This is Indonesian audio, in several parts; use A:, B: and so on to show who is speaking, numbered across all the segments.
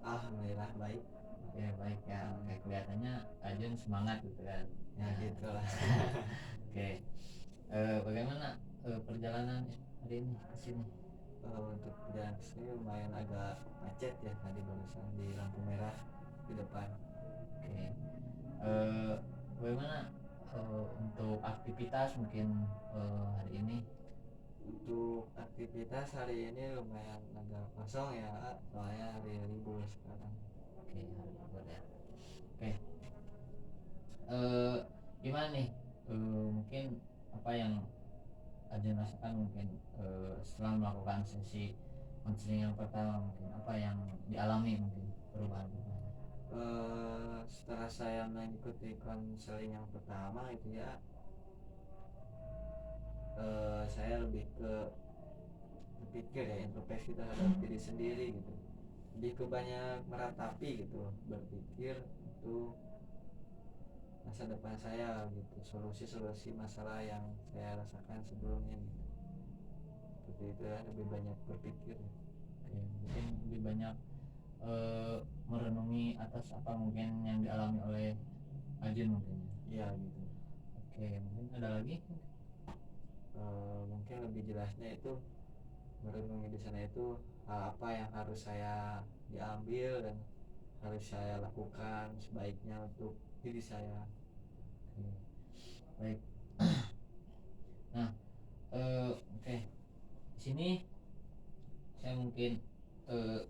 A: Alhamdulillah baik.
B: Oke, baik ya. Oke, kelihatannya Ajun semangat gitu kan.
A: Ya gitu lah.
B: Oke. Bagaimana perjalanan hari ini ke sini?
A: Untuk perjalanan kesini lumayan agak macet ya, tadi barusan di lampu merah di depan.
B: Oke. Bagaimana untuk aktivitas mungkin hari ini?
A: Untuk aktivitas hari ini lumayan agak kosong ya, soalnya hari libur sekarang.
B: Oke, hari libur ya. Oke. Eh, Gimana nih? Mungkin apa yang Ajun rasakan mungkin setelah melakukan sesi konseling yang pertama, mungkin apa yang dialami mungkin perubahan?
A: Setelah saya mengikuti konseling yang pertama itu ya, saya lebih ke berpikir ya, introspeksi terhadap diri sendiri gitu, lebih ke banyak meratapi gitu, berpikir untuk masa depan saya gitu, solusi-solusi masalah yang saya rasakan sebelumnya gitu, seperti itu ya, lebih banyak berpikir.
B: Oke, mungkin lebih banyak merenungi atas apa mungkin yang dialami oleh Ajun mungkin ya.
A: Ya gitu.
B: Oke, mungkin ada lagi?
A: Mungkin lebih jelasnya itu merenungi di sana itu hal apa yang harus saya diambil dan harus saya lakukan sebaiknya untuk diri saya.
B: Oke, baik. Nah, oke. Di sini saya mungkin eh,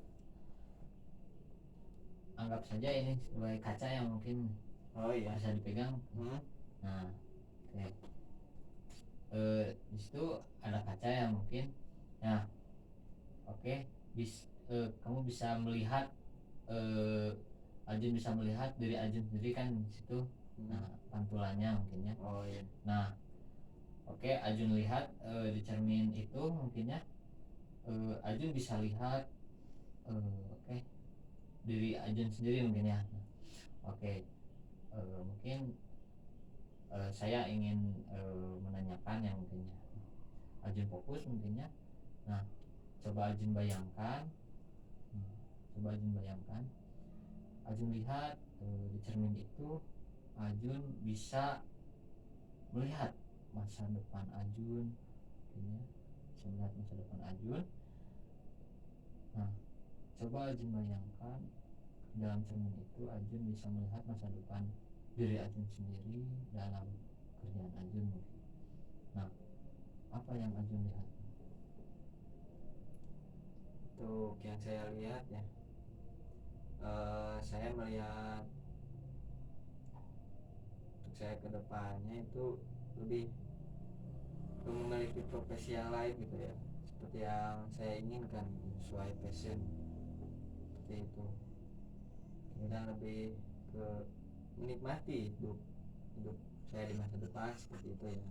B: anggap saja ini sebagai kaca yang mungkin
A: Oh iya.
B: bisa dipegang. Nah, oke. Di situ ada kaca yang mungkin, nah, oke, kamu bisa melihat, Ajun bisa melihat diri Ajun sendiri kan di situ. Nah, pantulannya mungkin ya.
A: Oh iya.
B: Nah, oke, Ajun lihat di cermin itu mungkin ya. Ajun bisa lihat, oke, diri Ajun sendiri mungkin ya. Oke, mungkin saya ingin menanyakan yang mungkin ya. Ajun fokus mungkin ya. Nah, coba Ajun bayangkan, Ajun lihat di cermin itu, Ajun bisa melihat masa depan Ajun, mungkin ya, bisa melihat masa depan Ajun. Nah, coba Ajun bayangkan dalam cermin itu Ajun bisa melihat masa depan diri Ajun sendiri dalam kerjaan Ajun mungkin. Nah, apa yang Ajun lihat?
A: Untuk yang saya lihat ya, saya melihat untuk saya ke depannya itu lebih memiliki profesi yang lain gitu ya, seperti yang saya inginkan sesuai passion, seperti itu. Kemudian lebih ke menikmati hidup saya di masa depan, seperti itu ya.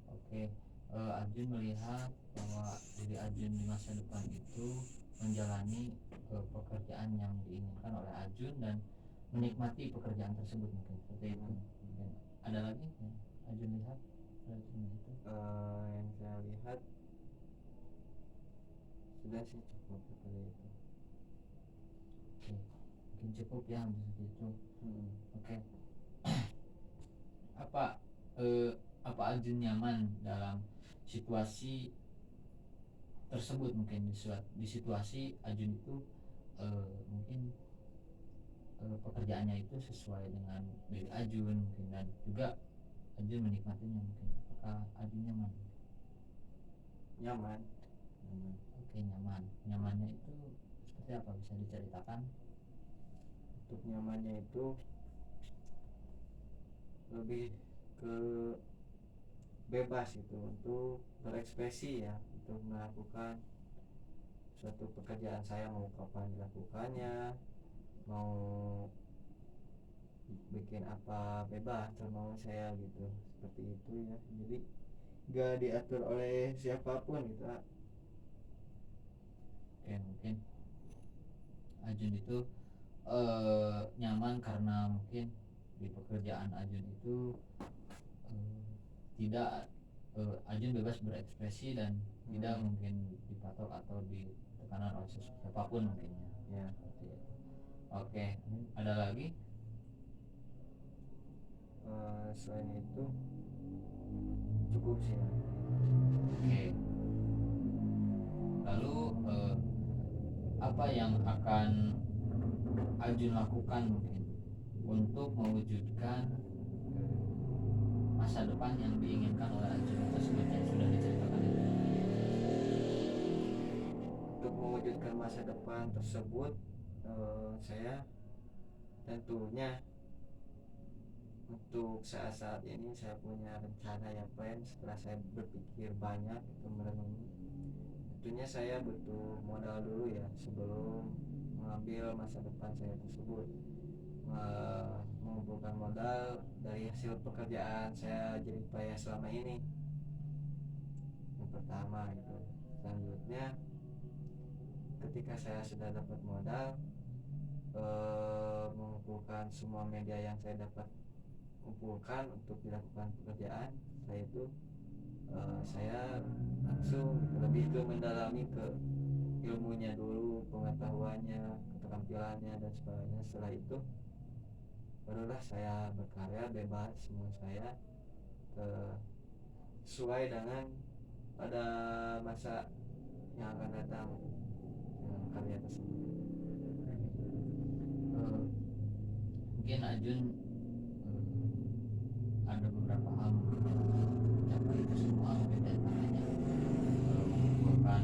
B: Oke, Ajun melihat bahwa diri Ajun di masa depan itu menjalani pekerjaan yang diinginkan oleh Ajun dan menikmati pekerjaan tersebut mungkin seperti itu. Mungkin ada lagi yang Ajun lihat dari cermin itu?
A: Yang saya lihat sudah sih cukup seperti itu.
B: Oke, mungkin cukup ya seperti itu. Oke. Apa eh, apa Ajun nyaman dalam situasi tersebut, mungkin di situasi Ajun itu mungkin pekerjaannya itu sesuai dengan diri Ajun mungkin, dan juga Ajun menikmatinya mungkin. Apakah Ajun nyaman?
A: Nyaman.
B: Oke, nyaman. Nyamannya itu seperti apa, bisa diceritakan?
A: Untuk nyamannya itu lebih ke bebas itu untuk berekspresi ya, untuk melakukan suatu pekerjaan saya, mau kapan dilakukannya, mau bikin apa bebas termau saya gitu, seperti itu ya. Jadi gak diatur oleh siapapun gitu.
B: Oke, mungkin Ajun itu nyaman karena mungkin di pekerjaan Ajun itu eh, tidak Ajun bebas berekspresi dan tidak mungkin dipatok atau tekanan oleh siapapun mungkin ya.
A: Ya,
B: Seperti itu. Oke, ada lagi?
A: selain itu cukup sih ya.
B: Oke. Lalu apa yang akan Ajun lakukan mungkin untuk mewujudkan masa depan yang diinginkan oleh Ajun tersebut yang sudah diceritakan itu?
A: Untuk mewujudkan masa depan tersebut, saya tentunya untuk saat-saat ini saya punya rencana ya, plan. Setelah saya berpikir banyak itu merenungi, tentunya saya butuh modal dulu ya sebelum mengambil masa depan saya tersebut. Mengumpulkan modal dari hasil pekerjaan saya jadi payah selama ini, yang pertama itu. Selanjutnya, ketika saya sudah dapat modal, mengumpulkan semua media yang saya dapat kumpulkan untuk dilakukan pekerjaan saya itu, saya langsung lebih ke mendalami ke ilmunya dulu, pengetahuannya, keterampilannya dan sebagainya. Setelah itu barulah saya berkarya bebas menurut saya, sesuai dengan pada masa yang akan datang dengan karya tersebut.
B: Mungkin Ajun ada beberapa hal mungkin yang mencapai itu semua, mungkin diantaranya mengumpulkan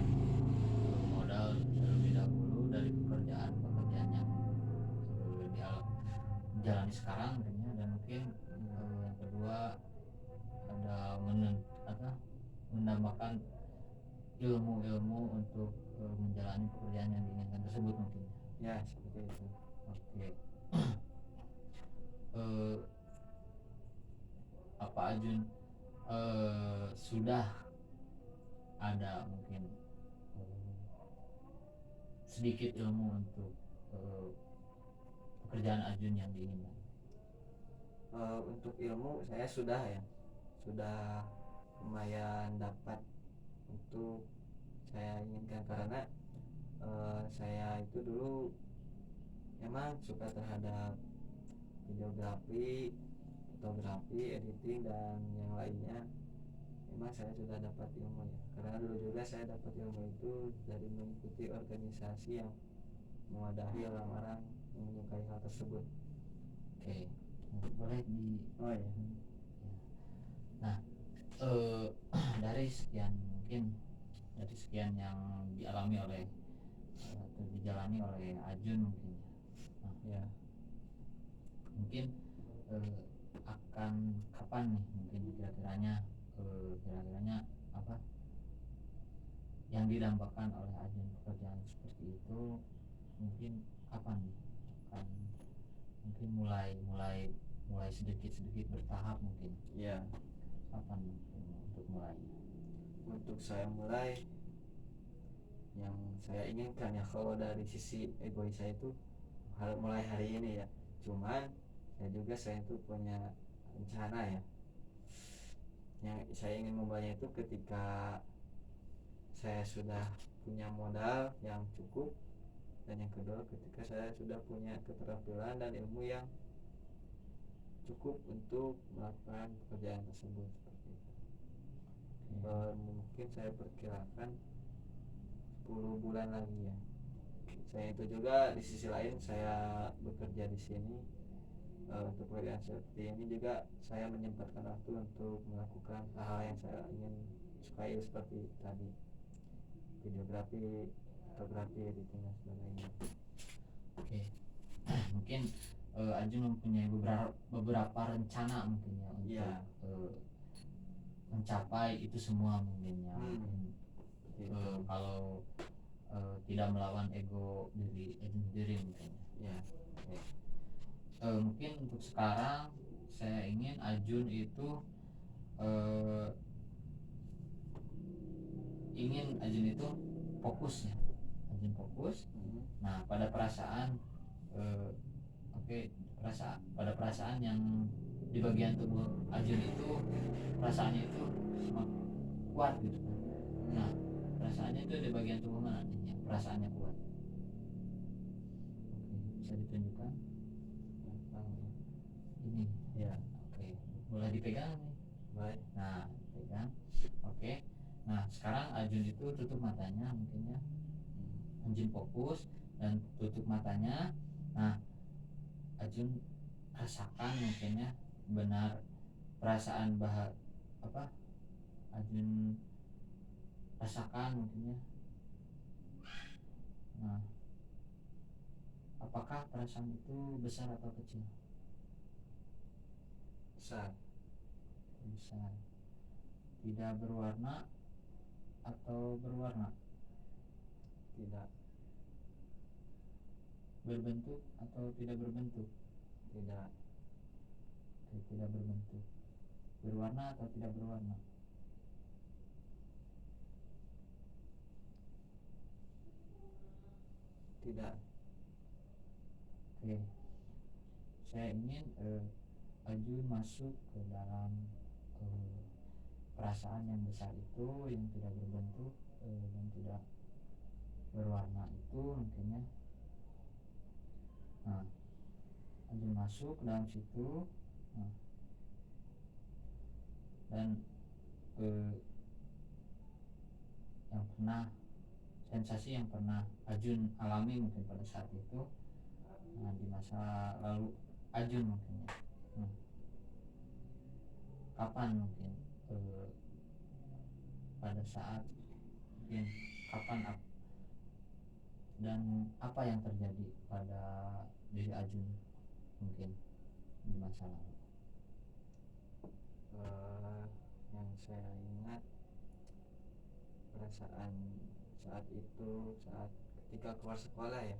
B: modal terlebih dahulu dari pekerjaan yang dijalani sekarang mungkin ya. Dan mungkin yang kedua ada menambahkan ilmu-ilmu untuk menjalani pekerjaan yang diinginkan tersebut mungkin
A: ya, seperti itu.
B: Oke. Apa Ajun sudah ada mungkin sedikit ilmu untuk pekerjaan Ajun yang diinginkan?
A: Untuk ilmu saya sudah lumayan dapat untuk saya inginkan, karena saya itu dulu emang suka terhadap videografi, fotografi, editing dan yang lainnya. Memang saya sudah dapat ilmu ya, karena dulu juga saya dapat ilmu itu dari mengikuti organisasi yang mewadahi orang-orang yang menyukai hal tersebut.
B: Oke, boleh di
A: Oh ya.
B: Nah, dari sekian yang dialami oleh atau dijalani oleh Ajun mungkin
A: Ya.
B: Mungkin akan kapan nih mungkin kira-kiranya apa yang didambakan oleh Ajun pekerjaan seperti itu, mungkin kapan nih akan mungkin mulai sedikit bertahap mungkin
A: Ya.
B: kapan mungkin untuk mulainya?
A: Untuk saya mulai, yang saya inginkan ya, kalau dari sisi egois saya itu mulai hari ini ya. Cuman saya itu punya rencana ya, yang saya ingin memulainya itu ketika saya sudah punya modal yang cukup, dan yang kedua ketika saya sudah punya keterampilan dan ilmu yang cukup untuk melakukan pekerjaan tersebut, seperti itu. Mungkin saya perkirakan 10 bulan lagi ya. Saya itu juga di sisi lain saya bekerja di sini, untuk pekerjaan seperti ini juga saya menyempatkan waktu untuk melakukan hal yang saya ingin sukai seperti tadi, videografi, fotografi, editing dan sebagainya.
B: Oke. Mungkin Ajun mempunyai beberapa rencana mungkin ya untuk
A: Iya.
B: mencapai itu semua mungkin ya. Kalau tidak melawan ego diri Ajun sendiri mungkin
A: Ya.
B: Mungkin untuk sekarang saya ingin Ajun itu fokus ya. Ajun fokus. Nah, pada perasaan perasaan yang di bagian tubuh Ajun itu, perasaannya itu semakin kuat gitu kan. Nah, perasaannya itu di bagian tubuh mana nih yang perasaannya kuat. Oke, bisa ditunjukkan
A: gampang ya.
B: ini.
A: Ya,
B: Oke, boleh dipegang nih.
A: baik.
B: Nah, pegang. Oke. Nah, sekarang Ajun itu tutup matanya mungkin ya. Ajun fokus dan tutup matanya. Nah, Ajun rasakan mungkin ya, benar perasaan apa Ajun rasakan mungkin ya. Nah, apakah perasaan itu besar atau kecil?
A: Besar.
B: Besar. Tidak berwarna atau berwarna?
A: Tidak.
B: Berbentuk atau tidak berbentuk?
A: Tidak.
B: Oke, tidak berbentuk. Berwarna atau tidak berwarna?
A: Tidak.
B: Oke, saya ingin Ajun masuk ke dalam perasaan yang besar itu, yang tidak berbentuk, yang tidak berwarna itu mungkin ya. Nah, Ajun masuk ke dalam situ. Nah, dan yang pernah sensasi yang pernah Ajun alami mungkin pada saat itu, nah, di masa lalu Ajun mungkin ya. Kapan mungkin pada saat mungkin kapan dan apa yang terjadi pada diri Ajun mungkin di masa lalu?
A: Yang saya ingat perasaan saat itu, saat ketika keluar sekolah ya,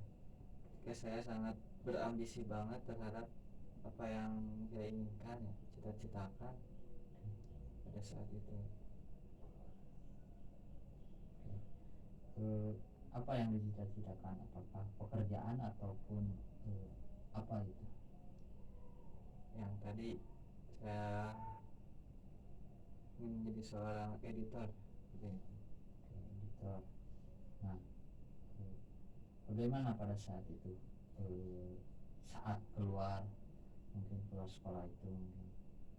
A: ketika saya sangat berambisi banget terhadap apa yang saya inginkan ya, cita-citakan pada saat itu.
B: Apa yang dicita-citakan? Apakah pekerjaan ataupun apa itu?
A: Yang tadi saya ingin menjadi seorang editor gitu ya.
B: Editor. Nah, bagaimana pada saat itu, saat keluar sekolah itu, mungkin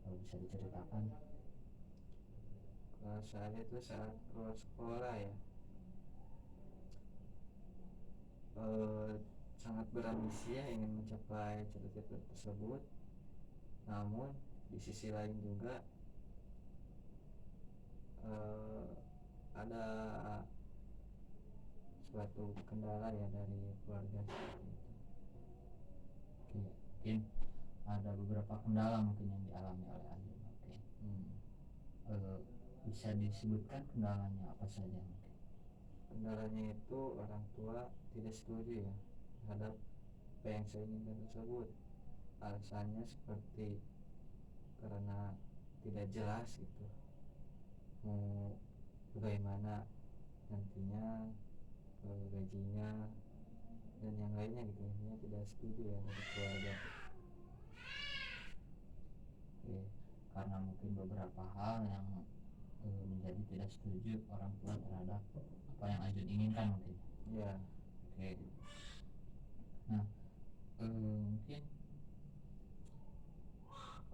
B: kalau bisa diceritakan?
A: Kalau saya itu saat keluar sekolah ya, sangat berambisi ya, ingin mencapai cita-cita tersebut. Namun di sisi lain juga ada suatu kendala ya dari keluarga seperti itu.
B: Oke, mungkin ada beberapa kendala mungkin yang dialami oleh Ajun. Oke. Bisa disebutkan kendalanya apa saja mungkin?
A: Kendalanya itu orang tua tidak setuju ya terhadap apa yang saya inginkan tersebut. Alasannya seperti karena tidak jelas gitu mau bagaimana nantinya, gajinya dan yang lainnya gitu. Ini tidak setuju ya dari keluarga.
B: Oke, karena mungkin beberapa hal yang menjadi tidak setuju orang tua terhadap apa yang Ajun inginkan mungkin.
A: Ya.
B: Oke. Nah, mungkin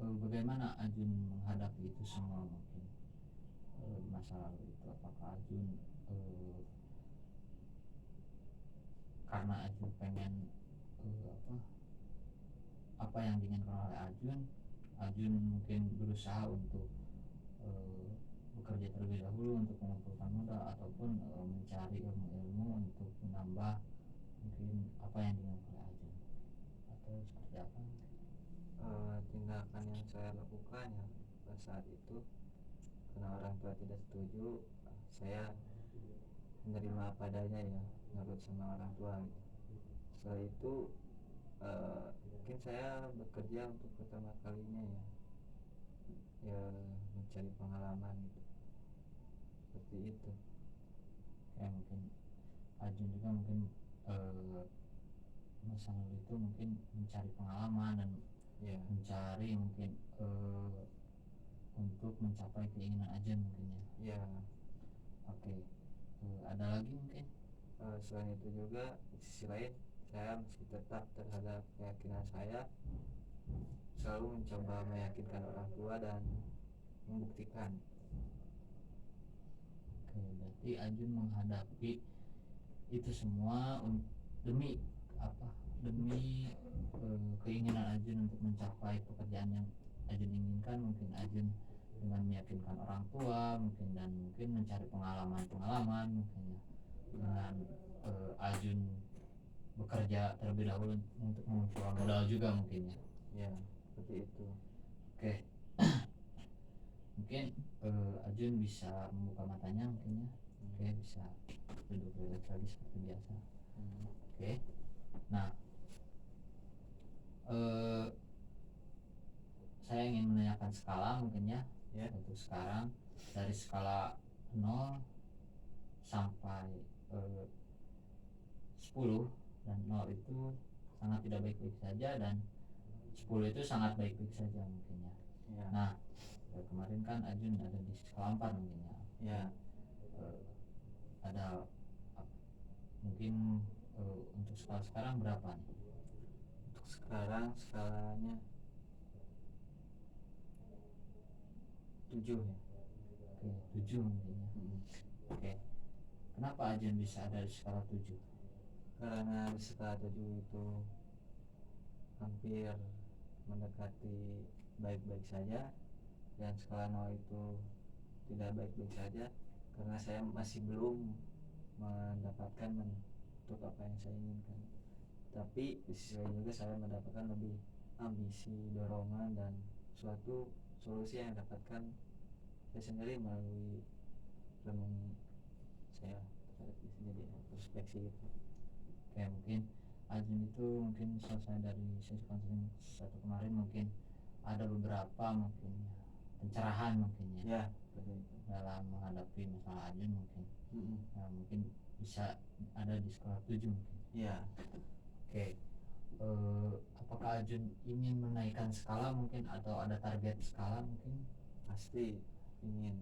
B: bagaimana Ajun menghadapi itu semua mungkin di masa lalu itu? Apakah Ajun karena Ajun pengen apa yang diinginkan oleh Ajun mungkin berusaha untuk bekerja terlebih dahulu untuk mengumpulkan modal ataupun mencari ilmu-ilmu untuk menambah mungkin apa yang diinginkan oleh Ajun, atau seperti apa?
A: Tindakan yang saya lakukan ya pada saat itu, karena orang tua tidak setuju, saya menerima apa adanya ya, nurut sama orang tua gitu. Setelah itu mungkin saya bekerja untuk pertama kalinya ya mencari pengalaman gitu, seperti itu.
B: Ya, mungkin Ajun juga mungkin masa lalu itu mungkin mencari pengalaman dan
A: Ya.
B: mencari mungkin untuk mencapai keinginan Ajun mungkin ya.
A: Ya.
B: Oke. Ada lagi mungkin?
A: Selain itu juga di sisi lain saya masih tetap terhadap keyakinan saya, selalu mencoba meyakinkan orang tua dan membuktikan.
B: Oke, berarti Ajun menghadapi itu semua demi apa? Demi keinginan Ajun untuk mencapai pekerjaan yang Ajun inginkan. Mungkin Ajun dengan meyakinkan orang tua, mungkin mencari pengalaman mungkin ya, dengan Ajun bekerja terlebih dahulu untuk mengumpulkan modal juga mungkin ya.
A: Ya, seperti itu.
B: Oke. Mungkin Ajun bisa membuka matanya mungkin ya. Oke, bisa duduk relax lagi seperti biasa. Oke. Nah, saya ingin menanyakan skala mungkin ya. Untuk sekarang dari skala 0 sampai 10, dan 0 itu sangat tidak baik-baik saja dan 10 itu sangat baik-baik saja mungkin ya. Nah, kemarin kan Ajun ada di skala 4 mungkin ya. Ada mungkin untuk skala sekarang berapa nih?
A: Untuk sekarang skalanya 7 ya.
B: Oke, 7 mungkin ya. Oke. Kenapa Ajun bisa ada di skala 7?
A: Karena di skala 7 itu hampir mendekati baik-baik saja, dan skala 0 itu tidak baik-baik saja karena saya masih belum mendapatkan untuk apa yang saya inginkan. Tapi di sisi lain juga saya mendapatkan lebih ambisi, dorongan, dan suatu solusi yang dapatkan saya sendiri melalui renung saya terhadap diri sendiri, introspeksi gitu.
B: Oke, mungkin Ajun itu mungkin selesai dari sesi konseling 1 kemarin, mungkin ada beberapa mungkin pencerahan mungkin ya, dalam menghadapi masalah Ajun mungkin. Nah, mungkin bisa ada di skala 7 mungkin. Oke. Apakah Ajun ingin menaikkan skala mungkin, atau ada target skala mungkin?
A: Pasti ingin.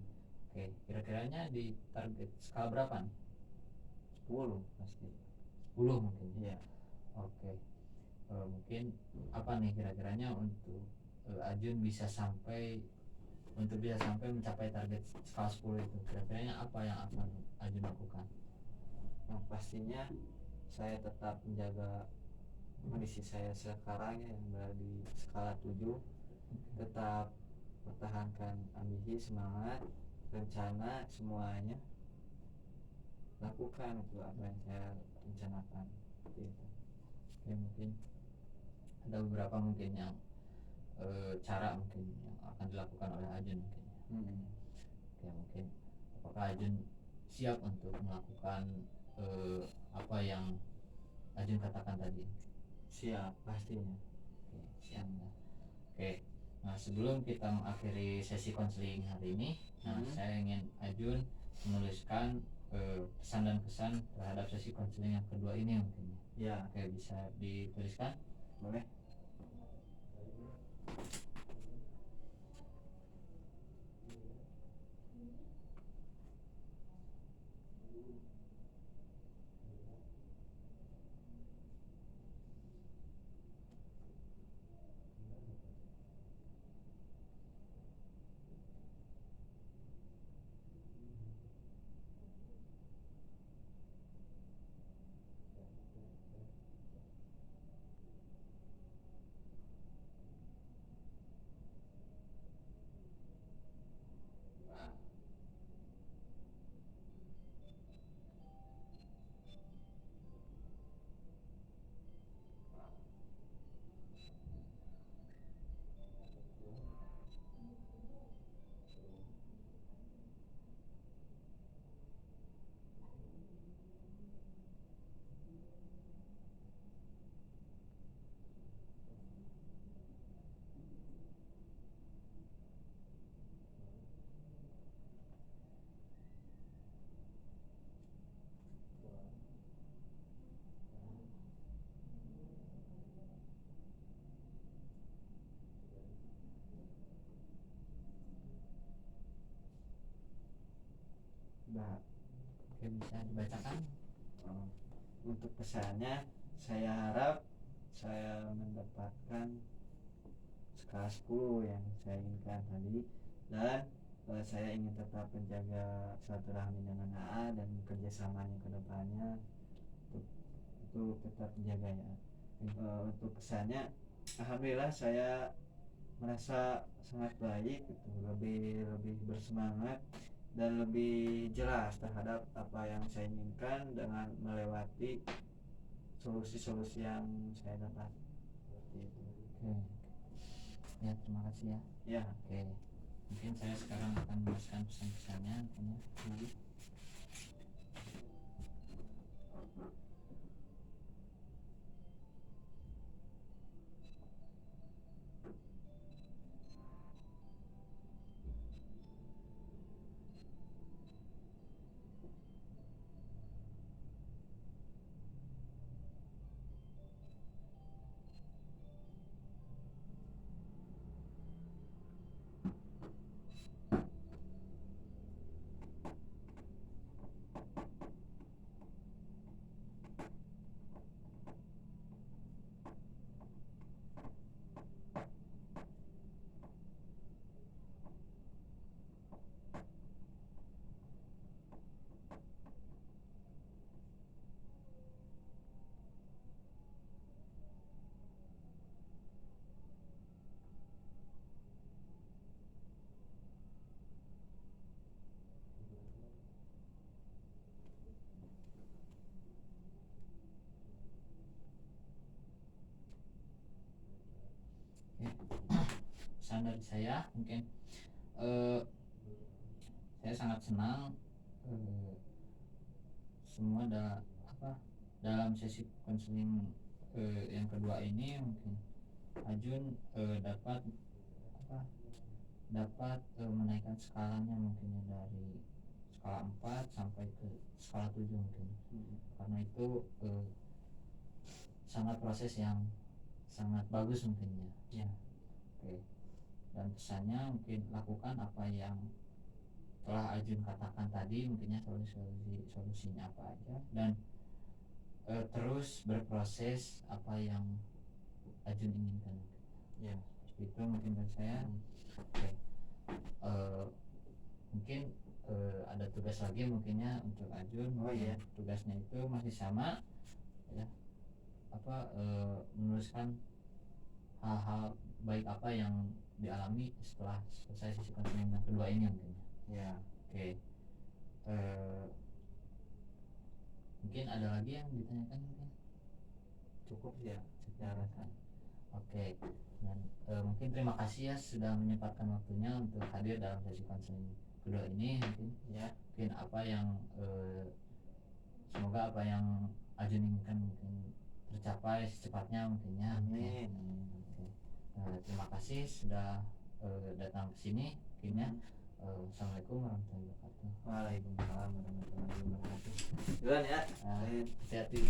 B: Oke, kira-kiranya di target skala berapa nih?
A: 10 pasti.
B: 10 mungkin.
A: Iya.
B: Oke. Mungkin apa nih kira-kiranya untuk Ajun bisa sampai mencapai target skala 10 itu, kira-kiranya apa yang akan Ajun lakukan?
A: Yang pastinya saya tetap menjaga kondisi saya sekarang yang berada di skala 7, tetap pertahankan ambisi, semangat, rencana, semuanya lakukan itu apa yang saya rencanakan seperti itu.
B: Oke, mungkin ada beberapa mungkin yang cara mungkin yang akan dilakukan oleh Ajun mungkin ya. Oke, mungkin apakah Ajun siap untuk melakukan apa yang Ajun katakan tadi?
A: Siap, pastinya.
B: Oke, siap ya. Oke, nah sebelum kita mengakhiri sesi konseling hari ini, saya ingin Ajun menuliskan pesan dan kesan terhadap sesi konseling yang kedua ini mungkin ya. Oke, bisa dituliskan?
A: Boleh.
B: Oke, bisa dibacakan?
A: untuk pesannya, saya harap saya mendapatkan skala 10 yang saya inginkan tadi, dan saya ingin tetap menjaga silaturahmi dengan AA dan kerjasamanya ke depannya untuk tetap menjaga ya. Untuk kesannya, alhamdulillah saya merasa sangat baik gitu, lebih bersemangat dan lebih jelas terhadap apa yang saya inginkan dengan melewati solusi-solusi yang saya dapat seperti itu.
B: Oke. Ya, terima kasih ya.
A: Ya.
B: Oke. Mungkin saya sekarang akan menuliskan pesan-pesannya mungkin ya. Pesan dari saya mungkin saya sangat senang semua dalam sesi konseling yang kedua ini mungkin Ajun dapat menaikkan skalanya mungkin ya, dari skala 4 sampai ke skala 7 mungkin. Karena itu sangat proses yang sangat bagus mungkin ya. Oke. Dan pesannya mungkin lakukan apa yang telah Ajun katakan tadi, mungkinnya solusinya apa aja, dan terus berproses apa yang Ajun inginkan.
A: Ya.
B: Itu mungkin dari saya. Oke. Mungkin ada tugas lagi mungkinnya untuk Ajun.
A: Oh iya.
B: Tugasnya itu masih sama ya. Menuliskan hal-hal baik apa yang dialami setelah selesai sesi konseling yang kedua ini mungkin.
A: Ya.
B: Oke. Mungkin ada lagi yang ditanyakan mungkin?
A: Cukup ya, saya rasa.
B: Oke. Dan mungkin terima kasih ya sudah menyempatkan waktunya untuk hadir dalam sesi konseling kedua ini mungkin.
A: Ya.
B: Mungkin apa yang semoga apa yang Ajun inginkan mungkin tercapai secepatnya mungkinnya.
A: Amin.
B: Oke. Terima kasih sudah datang ke sini mungkinnya. Assalamualaikum warahmatullahi wabarakatuh.
A: Waalaikumsalam warahmatullahi wabarakatuh. Duluan ya.
B: Hati-hati.